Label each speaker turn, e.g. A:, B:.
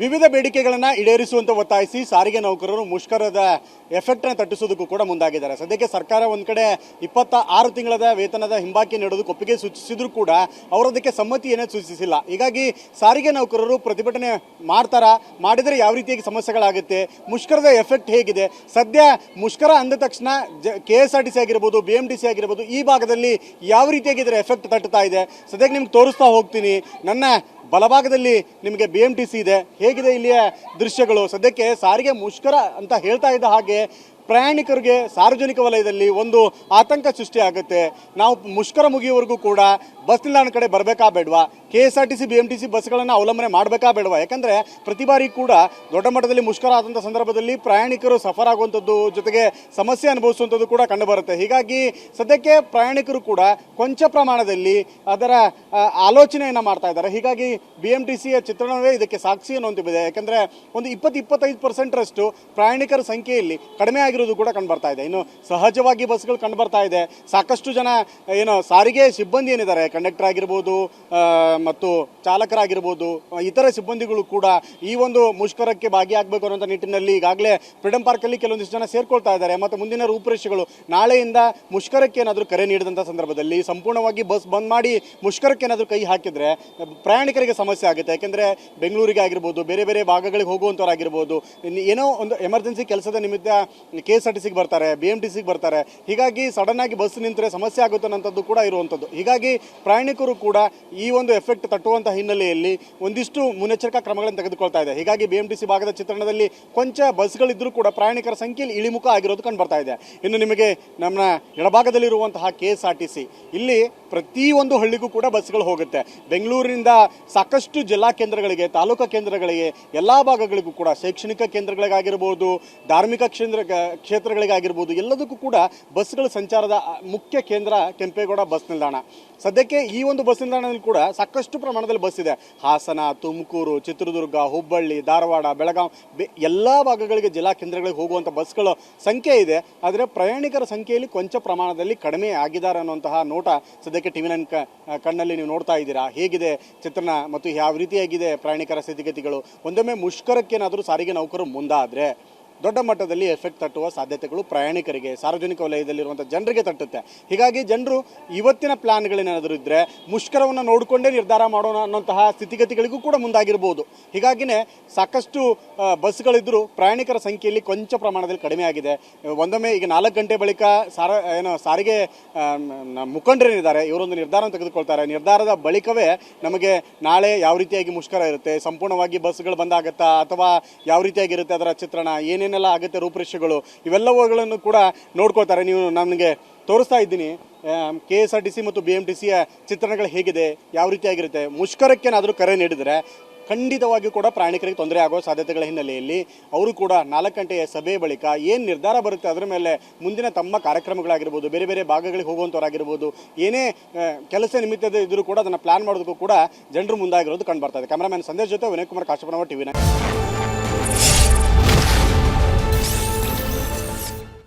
A: ವಿವಿಧ ಬೇಡಿಕೆಗಳನ್ನು ಈಡೇರಿಸುವಂತೆ ಒತ್ತಾಯಿಸಿ ಸಾರಿಗೆ ನೌಕರರು ಮುಷ್ಕರದ ಎಫೆಕ್ಟ್ನ ತಟ್ಟಿಸೋದಕ್ಕೂ ಕೂಡ ಮುಂದಾಗಿದ್ದಾರೆ. ಸದ್ಯಕ್ಕೆ ಸರ್ಕಾರ ಒಂದು ಕಡೆ 26 ತಿಂಗಳ ವೇತನದ ಹಿಂಬಾಕಿ ನೀಡೋದಕ್ಕೆ ಒಪ್ಪಿಗೆ ಸೂಚಿಸಿದ್ರು ಕೂಡ ಅವರದಕ್ಕೆ ಸಮ್ಮತಿಯನ್ನೇ ಸೂಚಿಸಿಲ್ಲ. ಹೀಗಾಗಿ ಸಾರಿಗೆ ನೌಕರರು ಪ್ರತಿಭಟನೆ ಮಾಡ್ತಾರಾ, ಮಾಡಿದರೆ ಯಾವ ರೀತಿಯಾಗಿ ಸಮಸ್ಯೆಗಳಾಗುತ್ತೆ, ಮುಷ್ಕರದ ಎಫೆಕ್ಟ್ ಹೇಗಿದೆ, ಸದ್ಯ ಮುಷ್ಕರ ಅಂದ ತಕ್ಷಣ KSRTC ಆಗಿರ್ಬೋದು, BMTC ಆಗಿರ್ಬೋದು, ಈ ಭಾಗದಲ್ಲಿ ಯಾವ ರೀತಿಯಾಗಿ ಇದರ ಎಫೆಕ್ಟ್ ತಟ್ಟುತ್ತಾ ಇದೆ ಸದ್ಯಕ್ಕೆ ನಿಮ್ಗೆ ತೋರಿಸ್ತಾ ಹೋಗ್ತೀನಿ. ನನ್ನ ಬಲಭಾಗದಲ್ಲಿ ನಿಮಗೆ BMTC ಇದೆ. ಹೇಗಿದೆ ಇಲ್ಲಿಯ ದೃಶ್ಯಗಳು? ಸದ್ಯಕ್ಕೆ ಸಾರಿಗೆ ಮುಷ್ಕರ ಅಂತ ಹೇಳ್ತಾ ಇದ್ದ ಹಾಗೆ ಪ್ರಯಾಣಿಕರಿಗೆ ಸಾರ್ವಜನಿಕ ವಲಯದಲ್ಲಿ ಒಂದು ಆತಂಕ ಸೃಷ್ಟಿ ಆಗುತ್ತೆ. ನಾವು ಮುಷ್ಕರ ಮುಗಿಯುವವರೆಗೂ ಕೂಡ ಬಸ್ ನಿಲ್ದಾಣ ಕಡೆ ಬರಬೇಕಾ ಬೇಡವಾ, KSRTC BMTC ಬಸ್ಗಳನ್ನು ಅವಲಂಬನೆ ಮಾಡಬೇಕಾ ಬೇಡವಾ? ಯಾಕಂದರೆ ಪ್ರತಿ ಬಾರಿ ಕೂಡ ದೊಡ್ಡ ಮಟ್ಟದಲ್ಲಿ ಮುಷ್ಕರ ಆದಂಥ ಸಂದರ್ಭದಲ್ಲಿ ಪ್ರಯಾಣಿಕರು ಸಫರ್ ಆಗುವಂಥದ್ದು, ಜೊತೆಗೆ ಸಮಸ್ಯೆ ಅನುಭವಿಸುವಂಥದ್ದು ಕೂಡ ಕಂಡುಬರುತ್ತೆ. ಹೀಗಾಗಿ ಸದ್ಯಕ್ಕೆ ಪ್ರಯಾಣಿಕರು ಕೂಡ ಕೊಂಚ ಪ್ರಮಾಣದಲ್ಲಿ ಅದರ ಆಲೋಚನೆಯನ್ನು ಮಾಡ್ತಾ ಇದ್ದಾರೆ. ಹೀಗಾಗಿ BMTCಯ ಚಿತ್ರಣವೇ ಇದಕ್ಕೆ ಸಾಕ್ಷಿ ಅನ್ನುವಂತಿದೆ. ಯಾಕಂದರೆ ಒಂದು 20-25% ಪ್ರಯಾಣಿಕರ ಸಂಖ್ಯೆಯಲ್ಲಿ ಕಡಿಮೆ ಆಗಿರೋದು ಕೂಡ ಕಂಡುಬರ್ತಾ ಇದೆ. ಇನ್ನು ಸಹಜವಾಗಿ ಬಸ್ಗಳು ಕಂಡುಬರ್ತಾ ಇದೆ. ಸಾಕಷ್ಟು ಜನ ಸಾರಿಗೆ ಸಿಬ್ಬಂದಿ ಏನಿದ್ದಾರೆ, ಕಂಡಕ್ಟರ್ ಆಗಿರ್ಬೋದು ಮತ್ತು ಚಾಲಕರಾಗಿರ್ಬೋದು, ಇತರ ಸಿಬ್ಬಂದಿಗಳು ಕೂಡ ಈ ಒಂದು ಮುಷ್ಕರಕ್ಕೆ ಭಾಗಿಯಾಗಬೇಕು ಅನ್ನೋಂಥ ನಿಟ್ಟಿನಲ್ಲಿ ಈಗಾಗಲೇ ಫ್ರೀಡಂ ಪಾರ್ಕಲ್ಲಿ ಕೆಲವೊಂದಿಷ್ಟು ಜನ ಸೇರ್ಕೊಳ್ತಾ ಇದ್ದಾರೆ. ಮತ್ತು ಮುಂದಿನ ರೂಪುರೇಷೆಗಳು ನಾಳೆಯಿಂದ ಮುಷ್ಕರಕ್ಕೆ ಏನಾದರೂ ಕರೆ ನೀಡಿದಂಥ ಸಂದರ್ಭದಲ್ಲಿ ಸಂಪೂರ್ಣವಾಗಿ ಬಸ್ ಬಂದ್ ಮಾಡಿ ಮುಷ್ಕರಕ್ಕೆ ಏನಾದರೂ ಕೈ ಹಾಕಿದರೆ ಪ್ರಯಾಣಿಕರಿಗೆ ಸಮಸ್ಯೆ ಆಗುತ್ತೆ. ಯಾಕೆಂದರೆ ಬೆಂಗಳೂರಿಗೆ ಆಗಿರ್ಬೋದು, ಬೇರೆ ಬೇರೆ ಭಾಗಗಳಿಗೆ ಹೋಗುವಂಥವ್ರಾಗಿರ್ಬೋದು, ಏನೋ ಒಂದು ಎಮರ್ಜೆನ್ಸಿ ಕೆಲಸದ ನಿಮಿತ್ತ KSRTCಗೆ ಬರ್ತಾರೆ, BMTCಗೆ ಬರ್ತಾರೆ. ಹೀಗಾಗಿ ಸಡನ್ ಆಗಿ ಬಸ್ ನಿಂತರೆ ಸಮಸ್ಯೆ ಆಗುತ್ತೆ ಅನ್ನೋಂಥದ್ದು ಕೂಡ ಇರುವಂಥದ್ದು. ಹೀಗಾಗಿ ಪ್ರಯಾಣಿಕರು ಕೂಡ ಈ ಒಂದು ಎಫೆಕ್ಟ್ ತಟ್ಟುವಂಥ ಹಿನ್ನೆಲೆಯಲ್ಲಿ ಒಂದಿಷ್ಟು ಮುನ್ನೆಚ್ಚರಿಕಾ ಕ್ರಮಗಳನ್ನು ತೆಗೆದುಕೊಳ್ತಾ ಇದೆ. ಹೀಗಾಗಿ BMTC ಭಾಗದ ಚಿತ್ರಣದಲ್ಲಿ ಕೊಂಚ ಬಸ್ಗಳಿದ್ರೂ ಕೂಡ ಪ್ರಯಾಣಿಕರ ಸಂಖ್ಯೆಯಲ್ಲಿ ಇಳಿಮುಖ ಆಗಿರೋದು ಕಂಡು ಬರ್ತಾ ಇದೆ. ಇನ್ನು ನಿಮಗೆ ನಮ್ಮ ಎಡಭಾಗದಲ್ಲಿರುವಂತಹ KSRTC, ಇಲ್ಲಿ ಪ್ರತಿಯೊಂದು ಹಳ್ಳಿಗೂ ಕೂಡ ಬಸ್ಗಳು ಹೋಗುತ್ತೆ. ಬೆಂಗಳೂರಿನಿಂದ ಸಾಕಷ್ಟು ಜಿಲ್ಲಾ ಕೇಂದ್ರಗಳಿಗೆ, ತಾಲೂಕಾ ಕೇಂದ್ರಗಳಿಗೆ, ಎಲ್ಲ ಭಾಗಗಳಿಗೂ ಕೂಡ ಶೈಕ್ಷಣಿಕ ಕೇಂದ್ರಗಳಿಗಾಗಿರ್ಬೋದು, ಧಾರ್ಮಿಕ ಕ್ಷೇತ್ರಗಳಿಗಾಗಿರ್ಬೋದು, ಎಲ್ಲದಕ್ಕೂ ಕೂಡ ಬಸ್ಗಳ ಸಂಚಾರದ ಮುಖ್ಯ ಕೇಂದ್ರ ಕೆಂಪೇಗೌಡ ಬಸ್ ನಿಲ್ದಾಣ. ಸದ್ಯಕ್ಕೆ ಈ ಒಂದು ಬಸ್ ನಿಲ್ದಾಣದಲ್ಲಿ ಕೂಡ ಸಾಕಷ್ಟು ಪ್ರಮಾಣದಲ್ಲಿ ಬಸ್ ಇದೆ. ಹಾಸನ, ತುಮಕೂರು, ಚಿತ್ರದುರ್ಗ, ಹುಬ್ಬಳ್ಳಿ, ಧಾರವಾಡ, ಬೆಳಗಾವಿ ಎಲ್ಲ ಭಾಗಗಳಿಗೆ, ಜಿಲ್ಲಾ ಕೇಂದ್ರಗಳಿಗೆ ಹೋಗುವಂಥ ಬಸ್ಗಳ ಸಂಖ್ಯೆ ಇದೆ. ಆದರೆ ಪ್ರಯಾಣಿಕರ ಸಂಖ್ಯೆಯಲ್ಲಿ ಕೊಂಚ ಪ್ರಮಾಣದಲ್ಲಿ ಕಡಿಮೆ ಆಗಿದ್ದಾರೆ ಅನ್ನುವಂತಹ ನೋಟ ಸದ್ಯಕ್ಕೆ TV9 ಕಣ್ಣಲ್ಲಿ ನೀವು ನೋಡ್ತಾ ಇದ್ದೀರಾ. ಹೇಗಿದೆ ಚಿತ್ರಣ ಮತ್ತು ಯಾವ ರೀತಿಯಾಗಿದೆ ಪ್ರಯಾಣಿಕರ ಸ್ಥಿತಿಗತಿಗಳು? ಒಂದೊಮ್ಮೆ ಮುಷ್ಕರಕ್ಕೇನಾದರೂ ಸಾರಿಗೆ ನೌಕರರು ಮುಂದಾದರೆ ದೊಡ್ಡ ಮಟ್ಟದಲ್ಲಿ ಎಫೆಕ್ಟ್ ತಟ್ಟುವ ಸಾಧ್ಯತೆಗಳು ಪ್ರಯಾಣಿಕರಿಗೆ, ಸಾರ್ವಜನಿಕ ವಲಯದಲ್ಲಿರುವಂಥ ಜನರಿಗೆ ತಟ್ಟುತ್ತೆ. ಹೀಗಾಗಿ ಜನರು ಇವತ್ತಿನ ಪ್ಲಾನ್ಗಳೇನಾದರೂ ಇದ್ದರೆ ಮುಷ್ಕರವನ್ನು ನೋಡಿಕೊಂಡೇ ನಿರ್ಧಾರ ಮಾಡೋಣ ಅನ್ನೋಂತಹ ಸ್ಥಿತಿಗತಿಗಳಿಗೂ ಕೂಡ ಮುಂದಾಗಿರ್ಬೋದು. ಹೀಗಾಗಿಯೇ ಸಾಕಷ್ಟು ಬಸ್ಗಳಿದ್ದರೂ ಪ್ರಯಾಣಿಕರ ಸಂಖ್ಯೆಯಲ್ಲಿ ಕೊಂಚ ಪ್ರಮಾಣದಲ್ಲಿ ಕಡಿಮೆ ಆಗಿದೆ. ಒಂದೊಮ್ಮೆ ಈಗ 4 ಗಂಟೆ ಬಳಿಕ ಸಾರಿಗೆ ಮುಖಂಡರೇನಿದ್ದಾರೆ ಇವರೊಂದು ನಿರ್ಧಾರ ತೆಗೆದುಕೊಳ್ತಾರೆ. ನಿರ್ಧಾರದ ಬಳಿಕವೇ ನಮಗೆ ನಾಳೆ ಯಾವ ರೀತಿಯಾಗಿ ಮುಷ್ಕರ ಇರುತ್ತೆ, ಸಂಪೂರ್ಣವಾಗಿ ಬಸ್ಗಳು ಬಂದಾಗತ್ತಾ ಅಥವಾ ಯಾವ ರೀತಿಯಾಗಿರುತ್ತೆ ಅದರ ಚಿತ್ರಣ, ಏನೇನೆಲ್ಲ ಆಗುತ್ತೆ ರೂಪುರೇಷೆಗಳು, ಇವೆಲ್ಲವುಗಳನ್ನು ಕೂಡ ನೋಡ್ಕೊಳ್ತಾರೆ. ನೀವು ನನಗೆ ತೋರಿಸ್ತಾ ಇದ್ದೀನಿ KSRTC ಮತ್ತು BMTCಯ ಚಿತ್ರಣಗಳು ಹೇಗಿದೆ, ಯಾವ ರೀತಿಯಾಗಿರುತ್ತೆ. ಮುಷ್ಕರಕ್ಕೇನಾದರೂ ಕರೆ ನೀಡಿದರೆ ಖಂಡಿತವಾಗಿಯೂ ಕೂಡ ಪ್ರಯಾಣಿಕರಿಗೆ ತೊಂದರೆ ಆಗೋ ಸಾಧ್ಯತೆಗಳ ಹಿನ್ನೆಲೆಯಲ್ಲಿ ಅವರು ಕೂಡ 4 ಗಂಟೆಯ ಸಭೆ ಬಳಿಕ ಏನು ನಿರ್ಧಾರ ಬರುತ್ತೆ ಅದರ ಮೇಲೆ ಮುಂದಿನ ತಮ್ಮ ಕಾರ್ಯಕ್ರಮಗಳಾಗಿರ್ಬೋದು, ಬೇರೆ ಬೇರೆ ಭಾಗಗಳಿಗೆ ಹೋಗುವಂಥವ್ರಾಗಿರ್ಬೋದು, ಏನೇ ಕೆಲಸ ನಿಮಿತ್ತದ ಇದ್ರೂ ಕೂಡ ಅದನ್ನು ಪ್ಲಾನ್ ಮಾಡೋದಕ್ಕೂ ಕೂಡ ಜನರು ಮುಂದಾಗಿರೋದು ಕಂಡು ಬರ್ತಾ ಇದೆ. ಕ್ಯಾಮರಾಮನ್ ಸಂದೇಶ್ ಜೊತೆ ವಿನಯ್ ಕುಮಾರ್, ಕಾಶಪ್ಪನವರ TV9.